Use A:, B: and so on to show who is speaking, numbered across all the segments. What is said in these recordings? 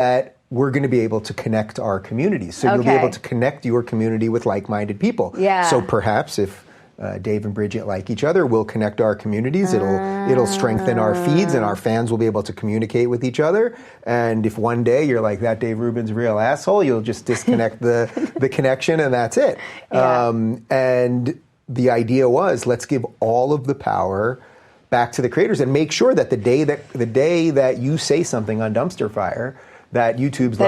A: that we're going to be able to connect our communities. So you'll be able to connect your community with like-minded people.
B: Yeah.
A: So perhaps if Dave and Bridget like each other, we'll connect our communities. It'll strengthen our feeds, and our fans will be able to communicate with each other. And if one day you're like, that Dave Rubin's a real asshole, you'll just disconnect the connection, and that's it.
B: Yeah.
A: And the idea was, let's give all of the power back to the creators and make sure that the day that you say something on Dumpster Fire, that YouTube's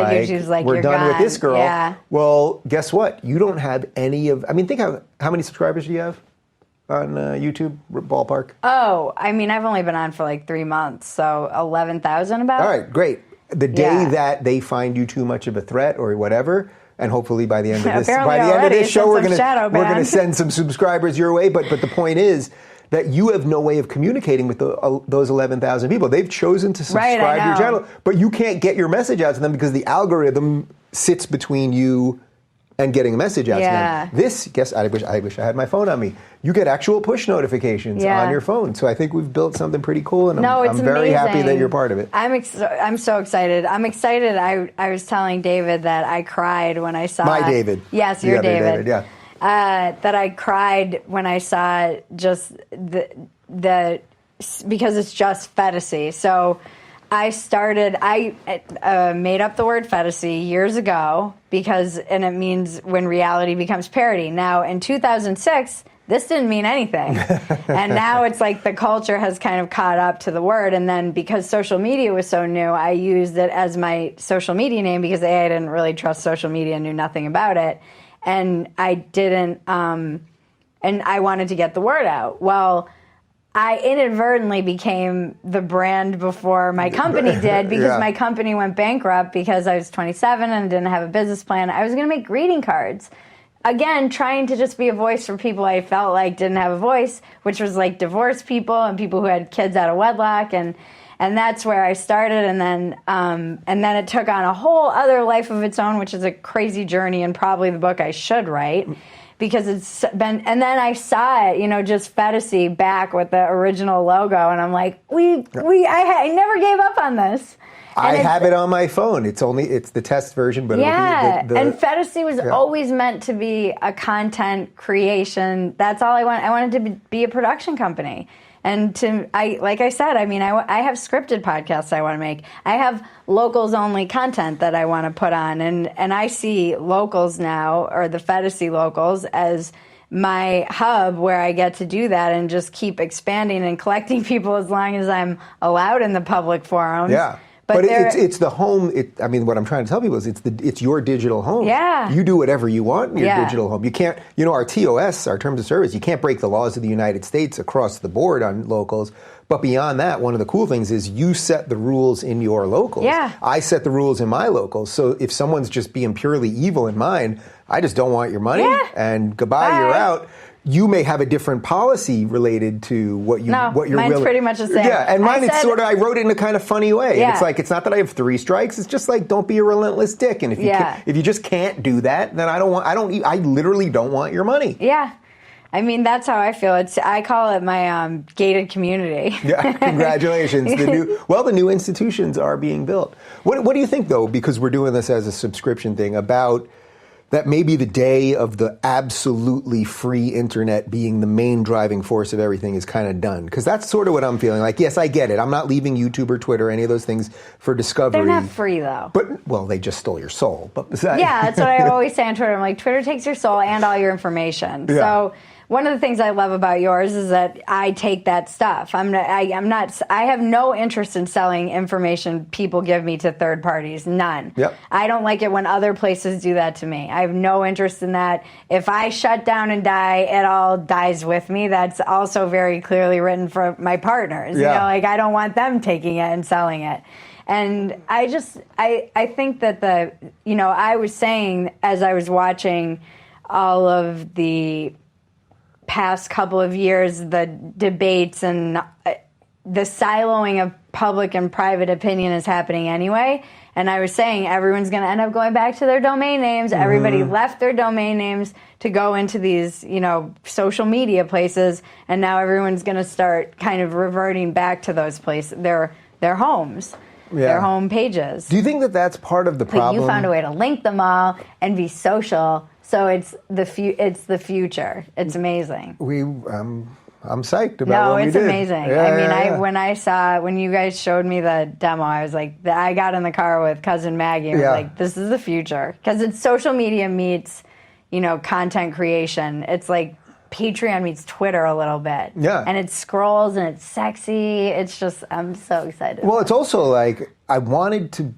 A: like, we're done with this girl.
B: Yeah.
A: Well, guess what? You don't have any of, I mean, think how many subscribers do you have on YouTube, ballpark?
B: Oh, I mean, I've only been on for like 3 months, so 11,000 about.
A: All right, great. The day that they find you too much of a threat or whatever, and hopefully by the end of this, show, we're going to send some subscribers your way. But the point is that you have no way of communicating with those 11,000 people. They've chosen to subscribe to your channel, but you can't get your message out to them because the algorithm sits between you and getting a message out to them. I wish I had my phone on me. You get actual push notifications on your phone. So I think we've built something pretty cool, and I'm very happy that you're part of it. I'm
B: so excited. I'm excited. I was telling David that I cried when I saw...
A: My David.
B: Yes, your David.
A: Yeah.
B: That I cried when I saw just the because it's just Phetasy. So I made up the word Phetasy years ago and it means when reality becomes parody. Now in 2006, this didn't mean anything. And now it's like the culture has kind of caught up to the word. And then because social media was so new, I used it as my social media name because I didn't really trust social media, knew nothing about it. And I didn't, and I wanted to get the word out. Well, I inadvertently became the brand before my company did because my company went bankrupt because I was 27 and didn't have a business plan. I was going to make greeting cards. Again, trying to just be a voice for people I felt like didn't have a voice, which was like divorced people and people who had kids out of wedlock. And that's where I started, and then it took on a whole other life of its own, which is a crazy journey and probably the book I should write, because it's been. And then I saw it, just Phetasy back with the original logo, and I'm like, I never gave up on this.
A: I have it on my phone. It's the test version, but
B: it'll be and Phetasy was always meant to be a content creation. That's all I want. I wanted to be a production company. And like I said, I mean, I have scripted podcasts I want to make. I have locals only content that I want to put on, and I see locals now, or the Phetasy locals, as my hub where I get to do that and just keep expanding and collecting people as long as I'm allowed in the public forums.
A: Yeah. But it's the home. I mean, what I'm trying to tell people is it's your digital home.
B: Yeah.
A: You do whatever you want in your digital home. You can't, our TOS, our terms of service, you can't break the laws of the United States across the board on locals. But beyond that, one of the cool things is you set the rules in your locals.
B: Yeah.
A: I set the rules in my locals. So if someone's just being purely evil in mine, I just don't want your money, and goodbye,
B: bye.
A: You're out. You may have a different policy related to what you're
B: mine's pretty much the same.
A: Yeah, and mine I wrote it in a kind of funny way.
B: Yeah.
A: And it's like, it's not that I have 3 strikes. It's just like, don't be a relentless dick. And if you just can't do that, then I literally don't want your money.
B: Yeah. I mean, that's how I feel. I call it my gated community.
A: Yeah, congratulations. The new institutions are being built. What do you think, though, because we're doing this as a subscription thing, about that maybe the day of the absolutely free internet being the main driving force of everything is kind of done? Because that's sort of what I'm feeling. Like, yes, I get it. I'm not leaving YouTube or Twitter, any of those things, for discovery.
B: They're not free, though.
A: But, well, they just stole your soul. But
B: that's what I always say on Twitter. I'm like, Twitter takes your soul and all your information. Yeah. So one of the things I love about yours is that I take that stuff. I have no interest in selling information people give me to third parties. None.
A: Yep.
B: I don't like it when other places do that to me. I have no interest in that. If I shut down and die, it all dies with me. That's also very clearly written for my partners.
A: Yeah.
B: I don't want them taking it and selling it. And I think that I was saying as I was watching all of the past couple of years, the debates and the siloing of public and private opinion is happening anyway. And I was saying everyone's going to end up going back to their domain names. Mm-hmm. Everybody left their domain names to go into these, social media places. And now everyone's going to start kind of reverting back to those places, their homes. their home pages.
A: Do you think that that's part of the problem?
B: But you found a way to link them all and be social. So it's the future. It's amazing.
A: I'm psyched about what we did.
B: No, it's amazing. When you guys showed me the demo, I was like, I got in the car with cousin Maggie and was like, this is the future. Because it's social media meets, content creation. It's like Patreon meets Twitter a little bit.
A: Yeah.
B: And it scrolls and it's sexy. It's just, I'm so excited.
A: Well, it's also like, I wanted to,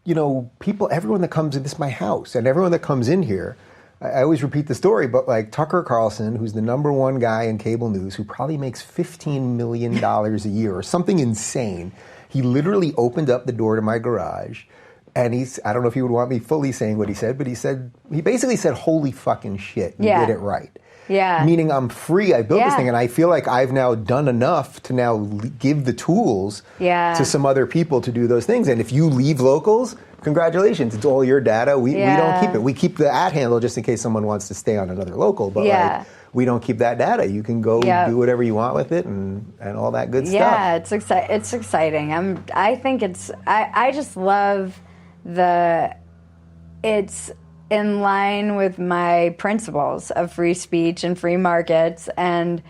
A: everyone that comes in, this is my house, and everyone that comes in here, I always repeat the story, but like Tucker Carlson, who's the #1 guy in cable news, who probably makes $15 million a year or something insane. He literally opened up the door to my garage, and I don't know if he would want me fully saying what he said, but he basically said, holy fucking shit, you did it right.
B: Yeah.
A: Meaning I'm free, I built this thing, and I feel like I've now done enough to now give the tools to some other people to do those things. And if you leave Locals, congratulations, it's all your data. We don't keep it. We keep the @handle just in case someone wants to stay on another local, but we don't keep that data. You can go do whatever you want with it and all that good stuff.
B: Yeah, it's exciting. I just love it's in line with my principles of free speech and free markets and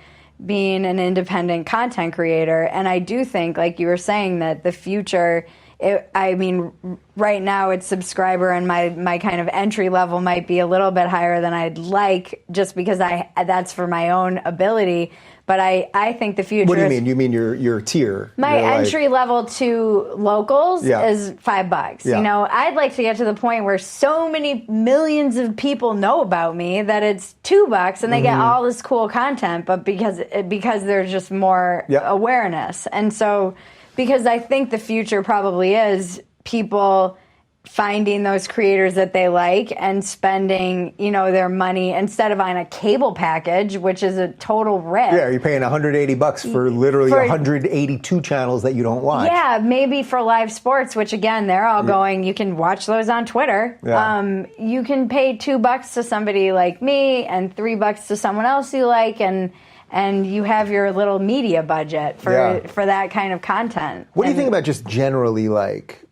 B: being an independent content creator. And I do think, like you were saying, that the future, right now it's subscriber and my kind of entry level might be a little bit higher than I'd like, just because that's for my own ability. But I think the future.
A: What do you mean? You mean your tier?
B: My entry level to Locals is $5.
A: Yeah.
B: I'd like to get to the point where so many millions of people know about me that it's $2 and they get all this cool content, but because there's just more awareness. And so, because I think the future probably is people finding those creators that they like and spending, their money instead of on a cable package, which is a total rip.
A: Yeah, you're paying $180 for literally 182 channels that you don't watch.
B: Yeah, maybe for live sports, which again, they're all going, you can watch those on Twitter. Yeah. You can pay $2 to somebody like me and $3 to someone else you like, and you have your little media budget for that kind of content.
A: What do you think about just generally like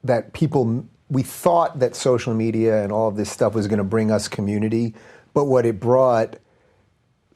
A: that we thought that social media and all of this stuff was going to bring us community, but what it brought,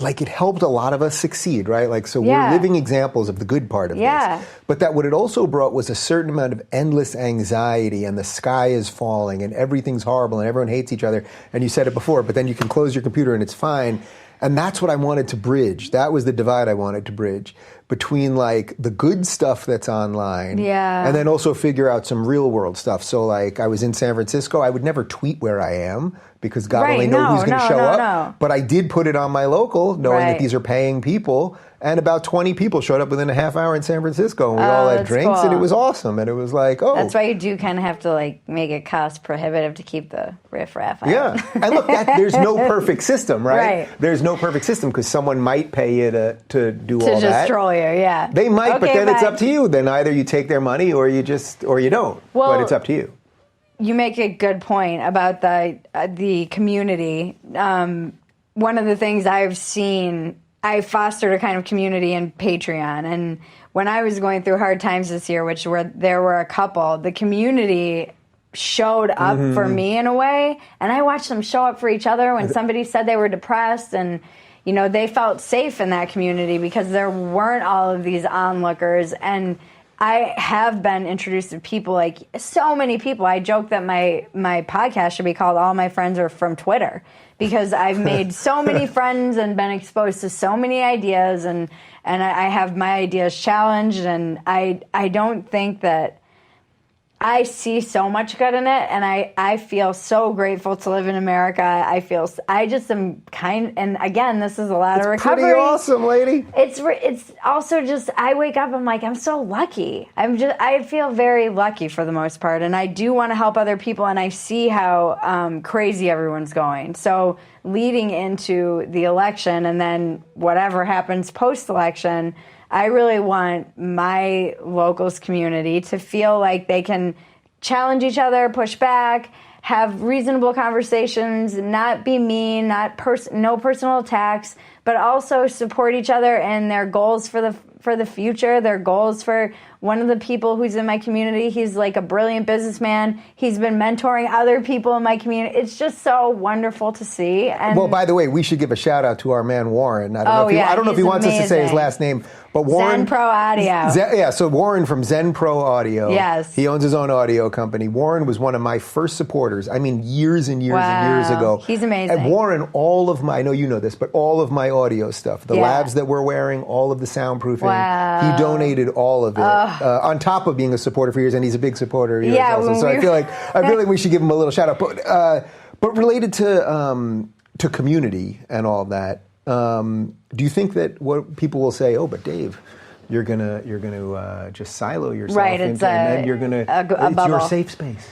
A: like it helped a lot of us succeed, right? Like, so we're living examples of the good part of this. But that what it also brought was a certain amount of endless anxiety, and the sky is falling and everything's horrible and everyone hates each other. And you said it before, but then you can close your computer and it's fine. And that's what I wanted to bridge. That was the divide I wanted to bridge between like the good stuff that's online and then also figure out some real world stuff. So like I was in San Francisco. I would never tweet where I am because God only knows who's going to show up. But I did put it on my local knowing that these are paying people. And about 20 people showed up within a half hour in San Francisco, and we all had drinks, and it was awesome. And it was like,
B: that's why you do kind of have to like make it cost prohibitive to keep the riffraff out.
A: Yeah, and look, there's no perfect system, right? There's no perfect system because someone might pay you to do all that. To just
B: troll you,
A: They might, but then it's up to you. Then either you take their money or you don't. Well, but it's up to you.
B: You make a good point about the community. One of the things I've seen, I fostered a kind of community in Patreon, and when I was going through hard times this year, there were a couple, the community showed up for me in a way, and I watched them show up for each other when somebody said they were depressed, and they felt safe in that community because there weren't all of these onlookers. And I have been introduced to people, like so many people. I joke that my podcast should be called All My Friends Are From Twitter, because I've made so many friends and been exposed to so many ideas, and I have my ideas challenged, and I don't think that I see so much good in it, and I feel so grateful to live in America. I just am and again, this is a lot of recovery.
A: Pretty awesome, lady.
B: It's also just, I wake up, I'm like, I'm so lucky. I feel very lucky for the most part, and I do want to help other people, and I see how crazy everyone's going. So leading into the election, and then whatever happens post-election, I really want my Locals community to feel like they can challenge each other, push back, have reasonable conversations, not be mean, no personal attacks, but also support each other and their goals for the future, their goals for one of the people who's in my community. He's like a brilliant businessman. He's been mentoring other people in my community. It's just so wonderful to see. And
A: well, by the way, we should give a shout out to our man Warren. I don't know if he wants us to say his last name, but Warren.
B: Zen Pro Audio.
A: So Warren from Zen Pro Audio.
B: Yes.
A: He owns his own audio company. Warren was one of my first supporters. I mean, years and years and years ago.
B: He's amazing.
A: And Warren, I know you know this, but all of my audio stuff, the labs that we're wearing, all of the soundproofing, he donated all of it. On top of being a supporter for years, and he's a big supporter of yours also. So I feel like we should give him a little shout out. But related to community and all that, do you think that what people will say? Oh, but Dave, you're gonna just silo yourself,
B: right?
A: And then you're gonna it's your safe space.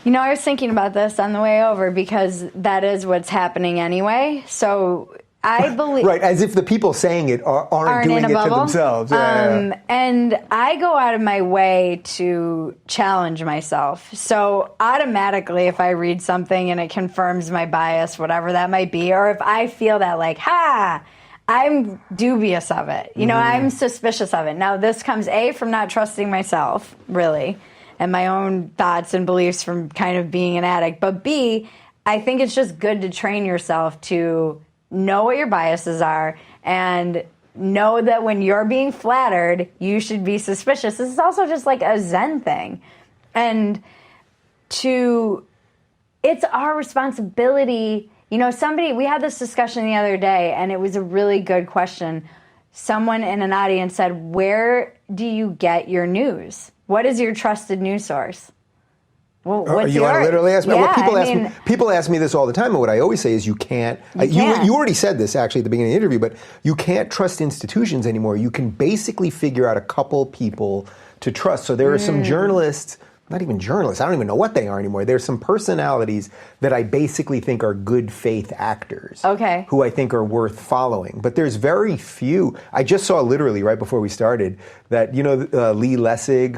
B: You know, I was thinking about this on the way over because that is what's happening anyway. So I believe...
A: Right, as if the people saying it aren't doing it to themselves.
B: And I go out of my way to challenge myself. So automatically, if I read something and it confirms my bias, whatever that might be, or if I feel that like, I'm dubious of it. You know, I'm suspicious of it. Now, this comes, A, from not trusting myself, really, and my own thoughts and beliefs from kind of being an addict. But B, I think it's just good to train yourself to know what your biases are and know that when you're being flattered, you should be suspicious. This is also just like a Zen thing. And it's our responsibility. You know, we had this discussion the other day, and it was a really good question. Someone in an audience said, where do you get your news? What is your trusted news source? Well,
A: you want to literally ask me?
B: Yeah,
A: well, people ask me this all the time, and what I always say is you can't. You already said this actually at the beginning of the interview, but you can't trust institutions anymore. You can basically figure out a couple people to trust. So there are some journalists. Not even journalists. I don't even know what they are anymore. There's some personalities that I basically think are good faith actors.
B: Okay.
A: Who I think are worth following. But there's very few. I just saw literally right before we started that, you know, Lee Lessig,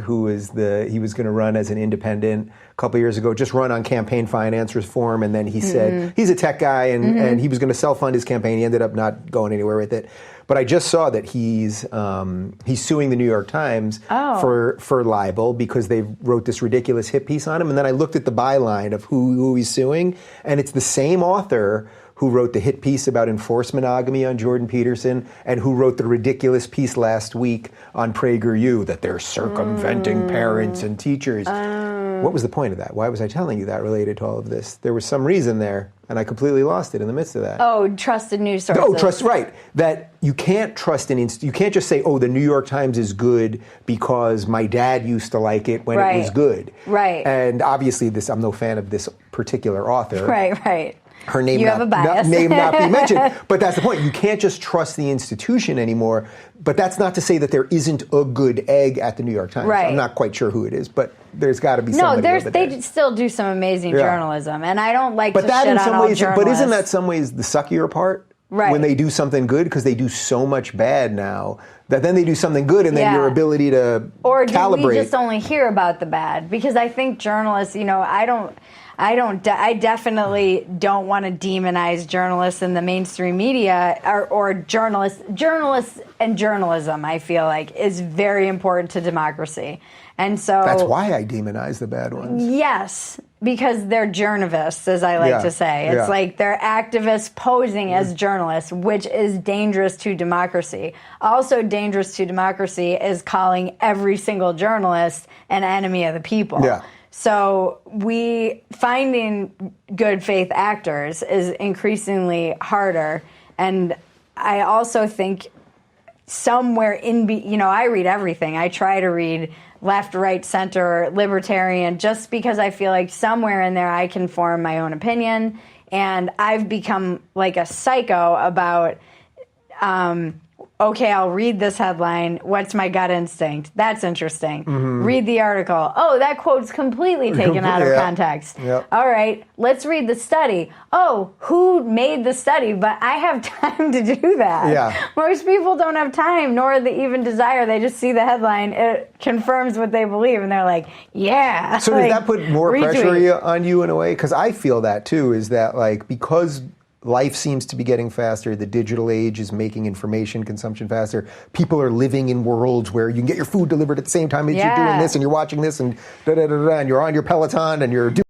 A: he was going to run as an independent a couple years ago, just run on campaign finance reform. And then he said, he's a tech guy and he was going to self-fund his campaign. He ended up not going anywhere with it. But I just saw that he's suing the New York Times for libel because they wrote this ridiculous hit piece on him. And then I looked at the byline of who he's suing, and it's the same author who wrote the hit piece about enforced monogamy on Jordan Peterson and who wrote the ridiculous piece last week on PragerU that they're circumventing parents and teachers. What was the point of that? Why was I telling you that related to all of this? There was some reason there, and I completely lost it in the midst of that.
B: Oh, trusted news sources.
A: Right. That you can't trust you can't just say, oh, the New York Times is good because my dad used to like it when it was good.
B: Right.
A: And obviously I'm no fan of this particular author.
B: Right.
A: Her name
B: you have a bias.
A: name not be mentioned. But that's the point. You can't just trust the institution anymore. But that's not to say that there isn't a good egg at the New York Times.
B: Right.
A: I'm not quite sure who it is, but there's got to be somebody over there.
B: They still do some amazing journalism, and I don't like
A: to
B: shit on all journalists.
A: But isn't that some ways the suckier part?
B: Right.
A: When they do something good, because they do so much bad now, that then they do something good, and then your ability to calibrate. Or do we
B: just only hear about the bad? Because I think journalists, you know, I definitely don't want to demonize journalists in the mainstream media or journalists and journalism. I feel like is very important to democracy, and so
A: that's why I demonize the bad ones.
B: Yes, because they're journalists, as I like to say. It's like they're activists posing as journalists, which is dangerous to democracy. Also dangerous to democracy is calling every single journalist an enemy of the people. Yeah. So finding good faith actors is increasingly harder. And I also think somewhere I read everything. I try to read left, right, center, libertarian, just because I feel like somewhere in there I can form my own opinion. And I've become like a psycho about, okay, I'll read this headline. What's my gut instinct? That's interesting. Mm-hmm. Read the article. Oh, that quote's completely taken out of context. Yep. All right, let's read the study. Oh, who made the study? But I have time to do that. Yeah. Most people don't have time, nor the even desire. They just see the headline. It confirms what they believe, and they're like, yeah.
A: So does that put more pressure on you in a way? Because I feel that, too, is that, like, because life seems to be getting faster. The digital age is making information consumption faster. People are living in worlds where you can get your food delivered at the same time as you're doing this, and you're watching this, and and you're on your Peloton, and you're doing